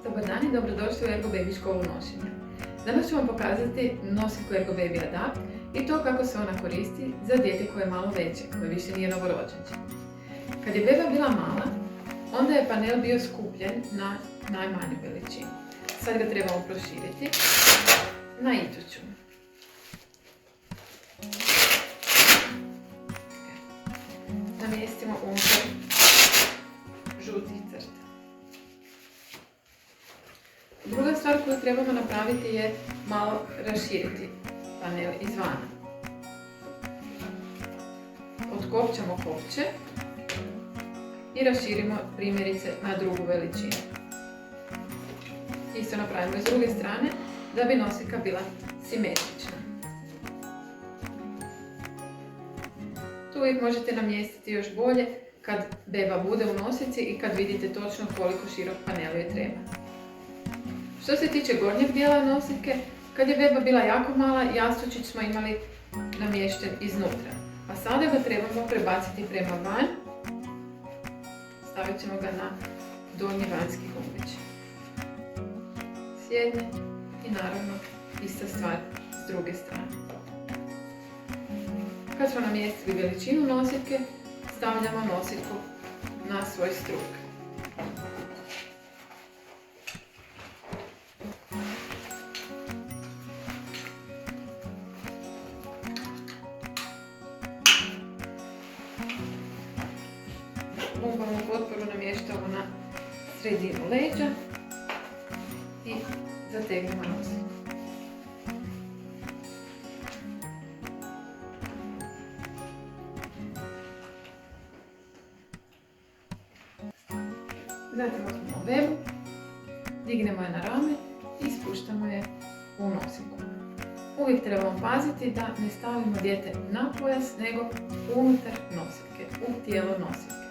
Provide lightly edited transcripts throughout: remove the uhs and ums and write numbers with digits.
Dobar dan i dobrodošli u Ergo Baby školu nošenja. Danas ću vam pokazati nosiljku Ergo Baby Adapt i to kako se ona koristi za dijete koje je malo veće, koje više nije novorođenče. Kad je beba bila mala, onda je panel bio skupljen na najmanju veličinu. Sad ga trebamo proširiti na iduću. Namjestimo unutar žutih crta. Druga stvar koju trebamo napraviti je malo raširiti panel izvana. Otkopčamo kopče i raširimo primjerice na drugu veličinu. Isto napravimo i s druge strane da bi nosiljka bila simetrična. Tu uvijek možete namjestiti još bolje kad beba bude u nosiljci i kad vidite točno koliko širok panel joj treba. Što se tiče gornjeg dijela nosiljke, kad je beba bila jako mala, jastučić smo imali namješten iznutra. A sada ga trebamo prebaciti prema van. Stavit ćemo ga na donji vanjski gumbić. S jedne i naravno ista stvar s druge strane. Kad smo namjestili veličinu nosiljke, stavljamo nosiljku na svoj struk. Pumpavnu potporu namještamo na sredinu leđa i zategnemo nosiljku. Zatim uzmemo bebu, dignemo je na rame i spuštamo je u nosiljku. Uvijek trebamo paziti da ne stavimo dijete na pojas, nego unutar nosiljke, u tijelo nosiljke.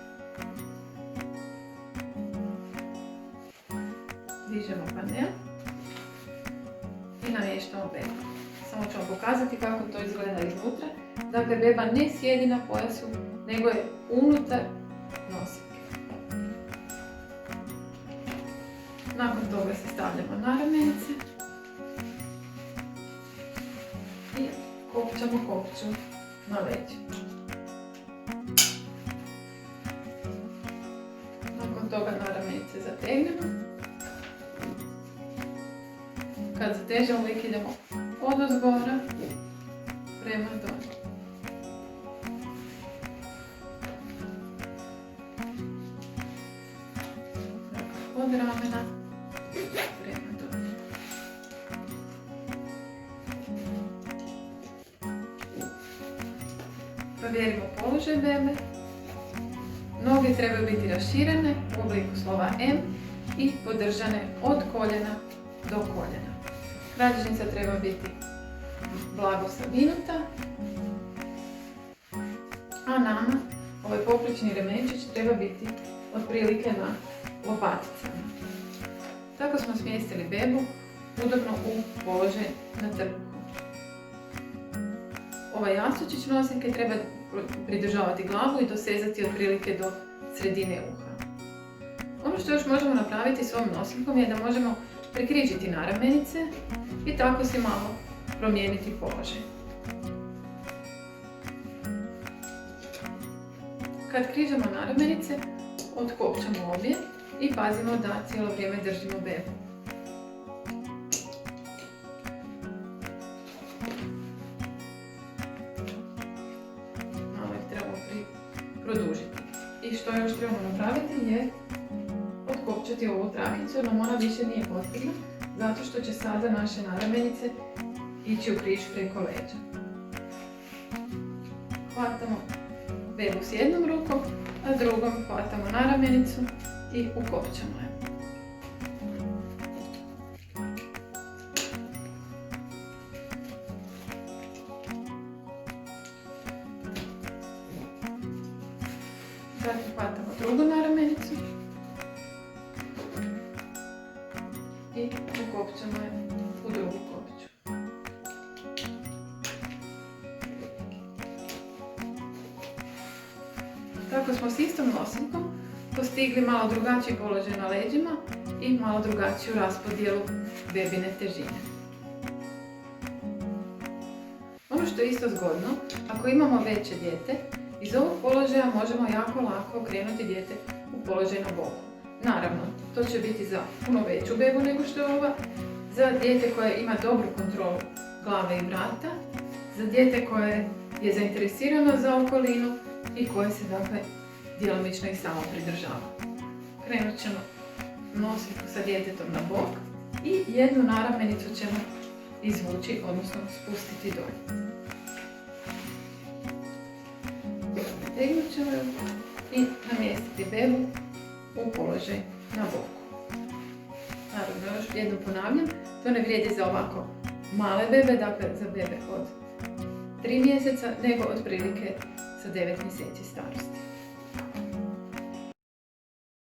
Dižemo panel i namještamo bebu. Samo ću vam pokazati kako to izgleda iznutra. Dakle, beba ne sjedi na pojasu, nego je unutar nosiljke. Nakon toga se stavljamo na ramenice i kopčamo kopču na leđa. Nakon toga na ramenice zategnemo. Kad zatežemo, uvijek idemo odozgora prema dolje. Od ramena prema dolje. Provjerimo položaj bebe. Noge trebaju biti raširene u obliku slova M i podržane od koljena do koljena. Kralježnica treba biti blago savinuta, a nama ovaj poprični remenčić treba biti otprilike na lopaticama. Tako smo smjestili bebu udobno u položaj na trbuhu. Ovaj jastučić nosiljke treba pridržavati glavu i dosezati otprilike do sredine uha. Ono što još možemo napraviti s ovom nosiljkom je da možemo prekrižiti naramenice i tako si malo promijeniti položaj. Kad križamo naramenice, otkopčamo obje i pazimo da cijelo vrijeme držimo bebu. Malo ih trebamo produžiti. I što još trebamo napraviti je otkopčati ovu trakicu, no ona više nije potrebna, zato što će sada naše naramenice ići u križ preko leđa. Hvatamo bebu s jednom rukom, a drugom hvatamo naramenicu i ukopčamo je. Zatim hvatamo drugu naramenicu i ukopčamo je u drugu kopču. Tako smo s istom nosiljkom postigli malo drugačiji položaj na leđima i malo drugačiju raspodjelu bebine težine. Ono što je isto zgodno, ako imamo veće dijete, iz ovog položaja možemo jako lako okrenuti dijete u položaj na boku. Naravno, to će biti za puno veću bebu nego što je ova, za dijete koje ima dobru kontrolu glave i vrata, za dijete koje je zainteresirano za okolinu i koje se dakle djelomično i samo pridržava. Krenut ćemo nosiku sa djetetom na bok i jednu naravmenicu ćemo izvući, odnosno spustiti dolje. Nategnut ćemo ju i namjestiti bebu u položaj na boku. Naravno, još jednom ponavljam, to ne vrijedi za ovako male bebe, dakle za bebe od 3 mjeseca, nego otprilike sa 9 mjeseci starosti.